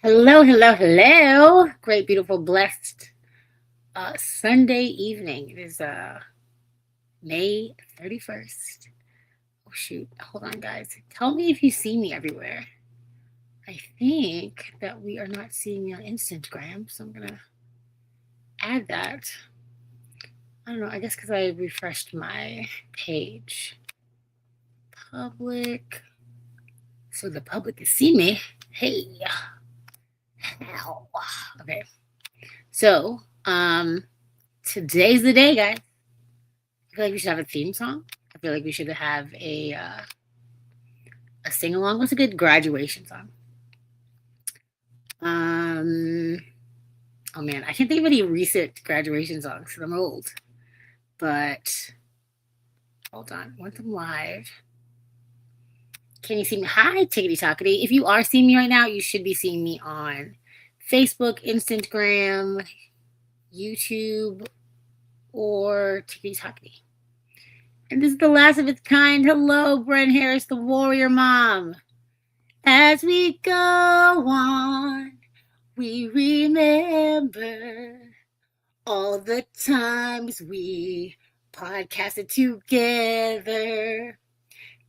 Hello, hello, hello. Great, beautiful, blessed Sunday evening. It is May 31st. Oh, shoot. Hold on, guys. Tell me if you see me everywhere. I think that we are not seeing me on Instagram, so I'm going to add that. I don't know. I guess because I refreshed my page. Public. So the public can see me. Hey. Ow. Okay. So, today's the day, guys. I feel like we should have a theme song. I feel like we should have a sing along. What's a good graduation song? Oh man, I can't think of any recent graduation songs because I'm old. But hold on, once I'm live. Can you see me? Hi, Tickety Tockety. If you are seeing me right now, you should be seeing me on Facebook, Instagram, YouTube, or Tickety Tockety. And this is the last of its kind. Hello, Brent Harris, the warrior mom. As we go on, we remember all the times we podcasted together.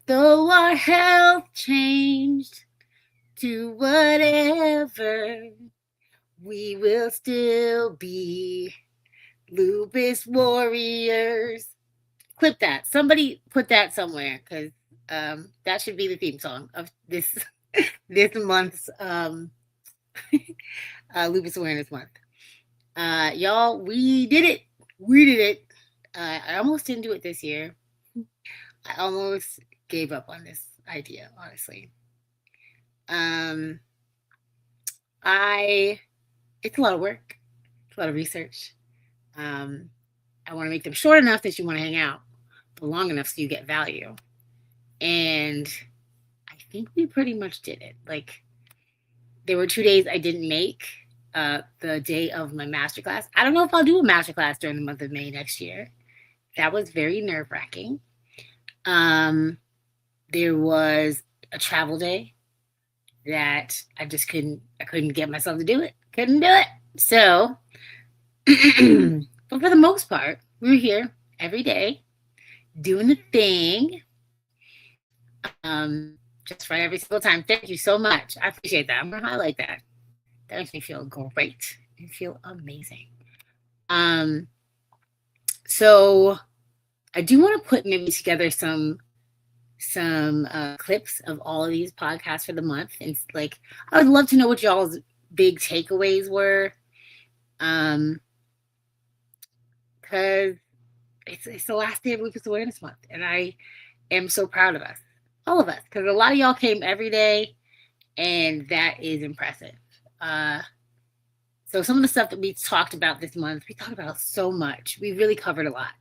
Though our health changed to whatever, we will still be Lupus warriors. Clip that. Somebody put that somewhere because that should be the theme song of this month's Lupus Awareness Month. Y'all, we did it. We did it. I almost didn't do it this year. I almost gave up on this idea, honestly. It's a lot of work. It's a lot of research. I want to make them short enough that you want to hang out, but long enough so you get value. And I think we pretty much did it. Like, there were 2 days I didn't make the day of my masterclass. I don't know if I'll do a masterclass during the month of May next year. That was very nerve-wracking. There was a travel day that I just couldn't get myself to do it. Couldn't do it. So, but for the most part, we're here every day doing the thing. Just right every single time. Thank you so much. I appreciate that. I'm gonna highlight that. That makes me feel great and feel amazing. So I do want to put maybe together some clips of all of these podcasts for the month, and like I would love to know what y'all's big takeaways were, because it's the last day of Lupus Awareness Month, and I am so proud of us, all of us, because a lot of y'all came every day, and that is impressive. So some of the stuff that we talked about this month, we talked about so much. We really covered a lot.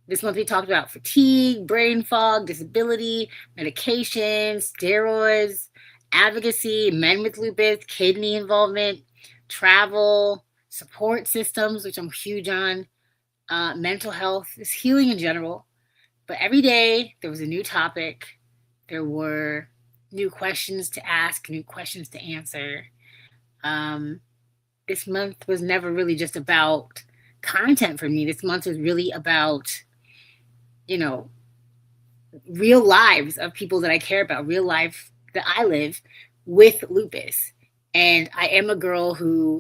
This month we talked about fatigue, brain fog, disability, medication, steroids, advocacy, men with lupus, kidney involvement, travel, support systems, which I'm huge on, mental health, just healing in general. But every day there was a new topic. There were new questions to ask, new questions to answer. This month was never really just about content for me. This month was really about, real lives of people that I care about, real life that I live with lupus. And I am a girlie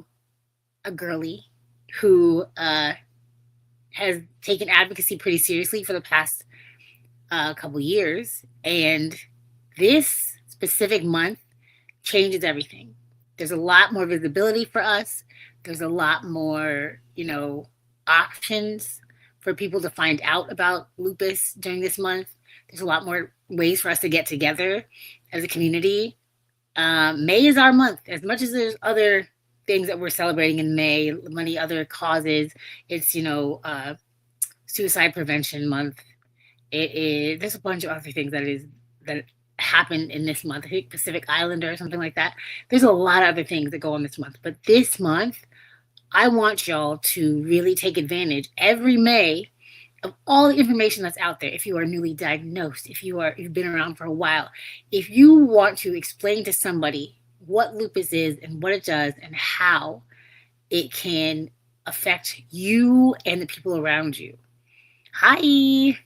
who has taken advocacy pretty seriously for the past couple years. And this specific month changes everything. There's a lot more visibility for us. There's a lot more, options for people to find out about lupus during this month. There's a lot more ways for us to get together as a community. May is our month. As much as there's other things that we're celebrating in May, many other causes, it's, suicide prevention month. There's a bunch of other things that happened in this month. I think Pacific Islander or something like that. There's a lot of other things that go on this month. But this month, I want y'all to really take advantage every May of all the information that's out there. If you are newly diagnosed, if you've been around for a while, if you want to explain to somebody what lupus is and what it does and how it can affect you and the people around you. Hi,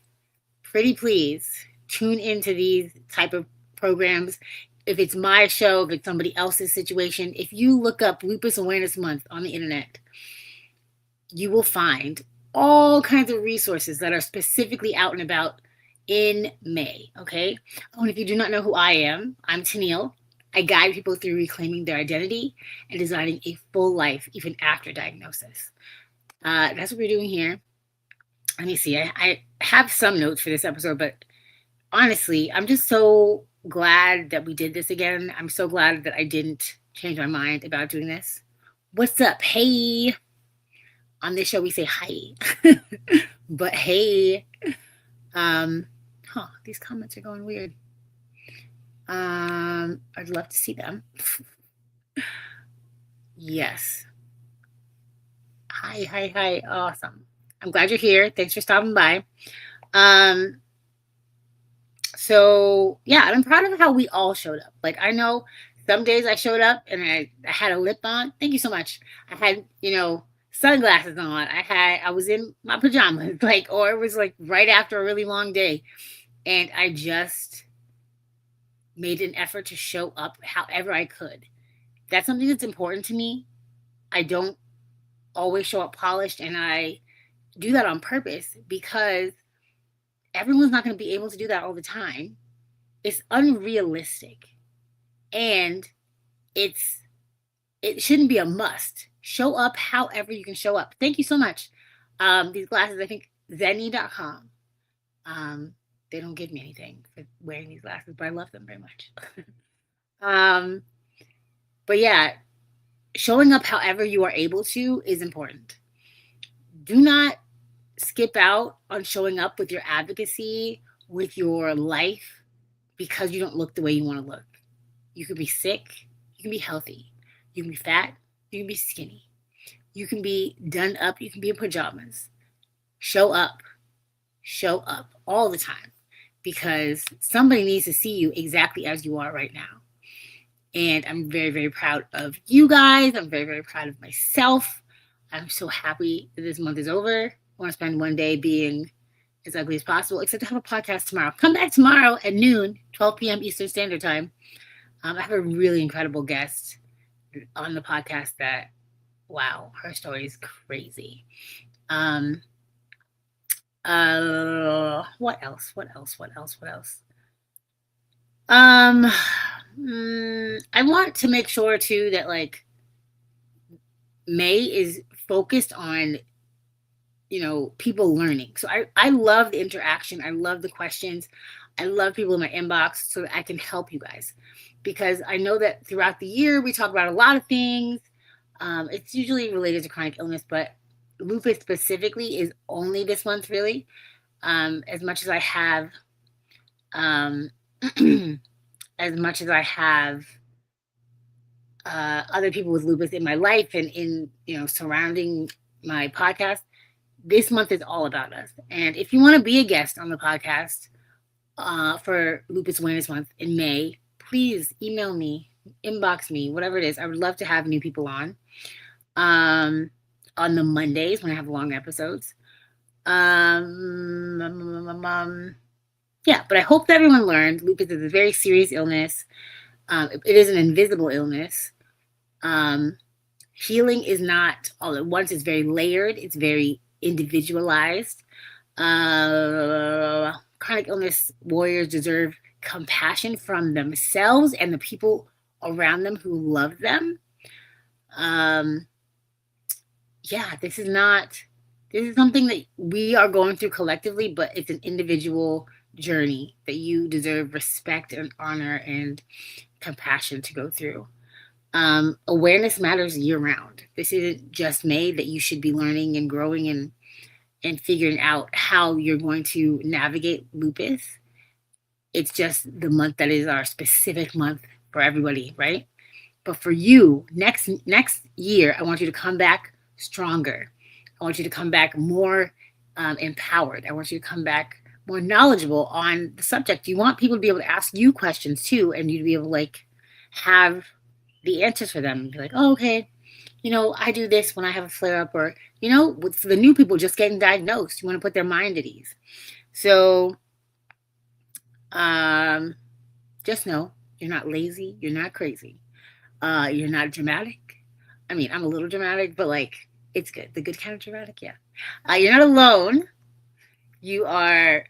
pretty please tune into these type of programs. If it's my show, if it's somebody else's situation, if you look up Lupus Awareness Month on the internet, you will find all kinds of resources that are specifically out and about in May, okay? Oh, and if you do not know who I am, I'm Tennille. I guide people through reclaiming their identity and designing a full life even after diagnosis. That's what we're doing here. Let me see. I have some notes for this episode, but honestly, I'm just so glad that we did this again. I'm so glad that I didn't change my mind about doing this. What's up? Hey. On this show, we say hi. But hey. These comments are going weird. I'd love to see them. Yes. Hi. Awesome. I'm glad you're here. Thanks for stopping by. So yeah, I'm proud of how we all showed up. Like, I know some days I showed up and I had a lip on. Thank you so much. I had, sunglasses on. I was in my pajamas, or it was right after a really long day. And I just made an effort to show up however I could. That's something that's important to me. I don't always show up polished, and I do that on purpose because everyone's not going to be able to do that all the time. It's unrealistic. And it shouldn't be a must. Show up however you can show up. Thank you so much. These glasses, I think Zenny.com. They don't give me anything for wearing these glasses, but I love them very much. But yeah, showing up however you are able to is important. Do not skip out on showing up with your advocacy, with your life, because you don't look the way you want to look. You can be sick. You can be healthy. You can be fat. You can be skinny. You can be done up. You can be in pajamas. Show up. Show up all the time, because somebody needs to see you exactly as you are right now. And I'm very, very proud of you guys. I'm very, very proud of myself. I'm so happy that this month is over. I want to spend one day being as ugly as possible, except to have a podcast tomorrow. Come back tomorrow at noon, 12 p.m. Eastern Standard Time. I have a really incredible guest on the podcast that, wow, her story is crazy. What else? I want to make sure too that May is focused on, people learning. So I love the interaction. I love the questions. I love people in my inbox so that I can help you guys, because I know that throughout the year we talk about a lot of things. It's usually related to chronic illness, but lupus specifically is only this month, really. As much as I have, other people with lupus in my life and in, surrounding my podcast, this month is all about us. And if you want to be a guest on the podcast for Lupus Awareness Month in May, please email me, inbox me, whatever it is. I would love to have new people on the Mondays when I have long episodes. Yeah, but I hope that everyone learned lupus is a very serious illness. It is an invisible illness. Healing is not all at once. It's very layered. It's very individualized. Chronic illness warriors deserve compassion from themselves and the people around them who love them. This is something that we are going through collectively, but it's an individual journey that you deserve respect and honor and compassion to go through. Awareness matters year round. This isn't just May that you should be learning and growing and figuring out how you're going to navigate lupus. It's just the month that is our specific month for everybody, right? But for you, next year, I want you to come back stronger. I want you to come back more empowered. I want you to come back more knowledgeable on the subject. You want people to be able to ask you questions too, and you to be able to have the answers for them. Be like, oh, okay, I do this when I have a flare up, or, with the new people just getting diagnosed, you want to put their mind at ease. So, just know you're not lazy, you're not crazy, you're not dramatic. I mean, I'm a little dramatic, but like, it's good. The good kind of dramatic, yeah. You're not alone. You are,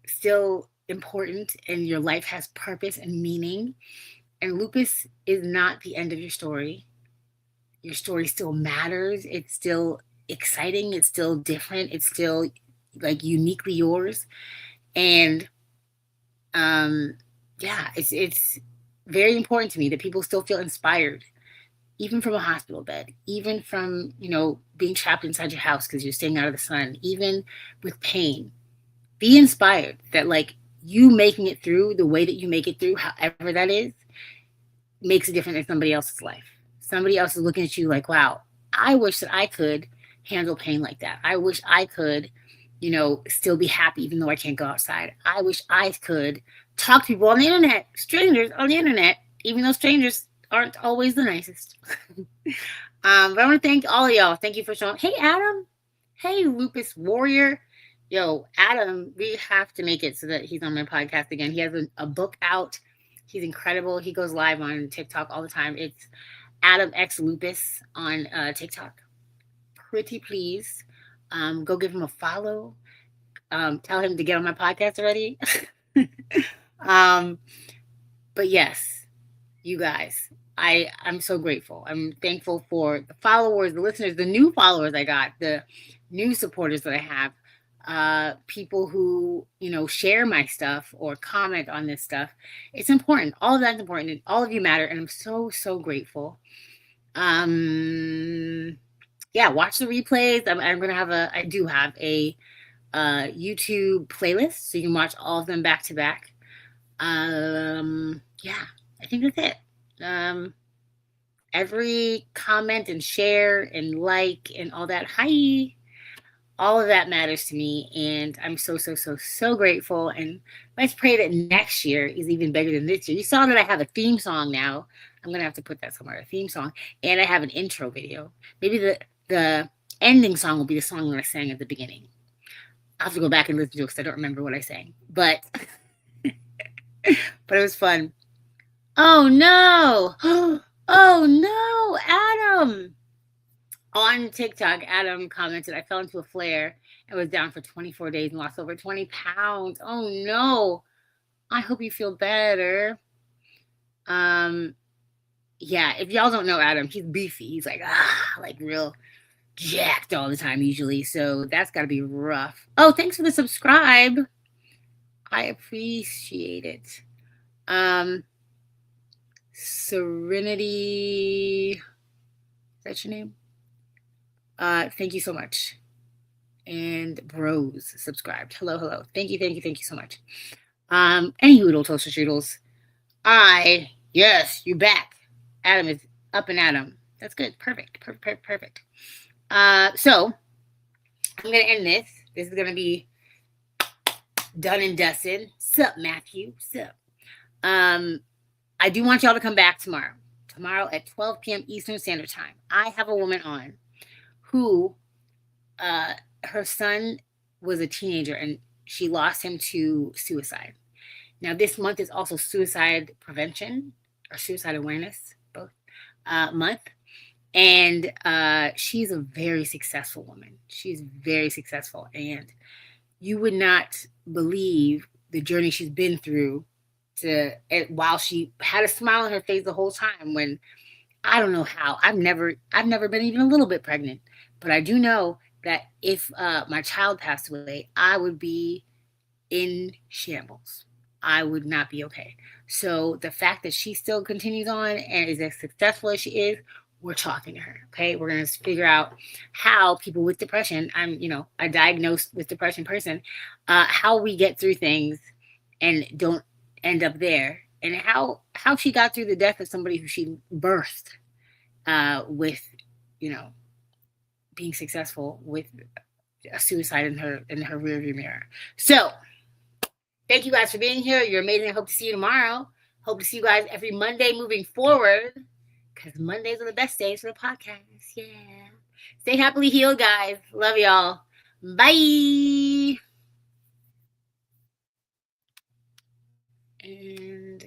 still important, and your life has purpose and meaning. And lupus is not the end of your story. Your story still matters. It's still exciting. It's still different. It's still like uniquely yours. And yeah, it's very important to me that people still feel inspired, even from a hospital bed, even from, being trapped inside your house because you're staying out of the sun, even with pain. Be inspired that, like, you making it through the way that you make it through, however that is, makes a difference in somebody else's life. Somebody else is looking at you like, wow, I wish that I could handle pain like that. I wish I could, still be happy even though I can't go outside. I wish I could talk to people on the internet, strangers on the internet, even though strangers aren't always the nicest. But I want to thank all of y'all. Thank you for showing. Hey, Adam. Hey, Lupus Warrior. Yo, Adam, we have to make it so that he's on my podcast again. He has a book out. He's incredible. He goes live on TikTok all the time. It's Adam X Lupus on TikTok. Pretty please. Go give him a follow. Tell him to get on my podcast already. But yes, you guys, I'm so grateful. I'm thankful for the followers, the listeners, the new followers I got, the new supporters that I have, people who, share my stuff or comment on this stuff. It's important. All of that's important. And all of you matter. And I'm so, so grateful. Yeah, watch the replays. I'm going to have I do have a YouTube playlist, so you can watch all of them back to back. Yeah, I think that's it. Every comment and share and like and all that, all of that matters to me, and I'm so, so, so, so grateful. And let's pray that next year is even bigger than this year. You saw that I have a theme song now. I'm gonna have to put that somewhere, a theme song, and I have an intro video. Maybe the ending song will be the song that I sang at the beginning. I'll have to go back and listen to it because I don't remember what I sang, but but it was fun. Oh no! Oh no, Adam! On TikTok, Adam commented, I fell into a flare and was down for 24 days and lost over 20 pounds. Oh no. I hope you feel better. Yeah, if y'all don't know Adam, he's beefy. He's like real jacked all the time usually. So that's gotta be rough. Oh, thanks for the subscribe. I appreciate it. Serenity. Is that your name? Thank you so much. And Bros subscribed. Hello. Thank you so much. Any hoodle toaster strudels. Yes, you back. Adam is up and Adam. That's good. Perfect. So I'm gonna end this. This is gonna be done and dusted. Sup, Matthew? Sup? I do want y'all to come back tomorrow. Tomorrow at 12 p.m. Eastern Standard Time. I have a woman on who her son was a teenager and she lost him to suicide. Now, this month is also suicide prevention or suicide awareness, both month. And she's a very successful woman. She's very successful. And you would not believe the journey she's been through while she had a smile on her face the whole time when I don't know how. I've never been even a little bit pregnant, but I do know that if my child passed away, I would be in shambles. I would not be okay. So the fact that she still continues on and is as successful as she is, we're talking to her. Okay, we're gonna figure out how people with depression. I'm, a diagnosed with depression person. How we get through things and don't end up there, and how she got through the death of somebody who she birthed with, being successful with a suicide in her rearview mirror. So thank you guys for being here. You're amazing. I hope to see you tomorrow. Hope to see you guys every Monday moving forward, because Mondays are the best days for the podcast. Yeah. Stay happily healed, guys. Love y'all. Bye. And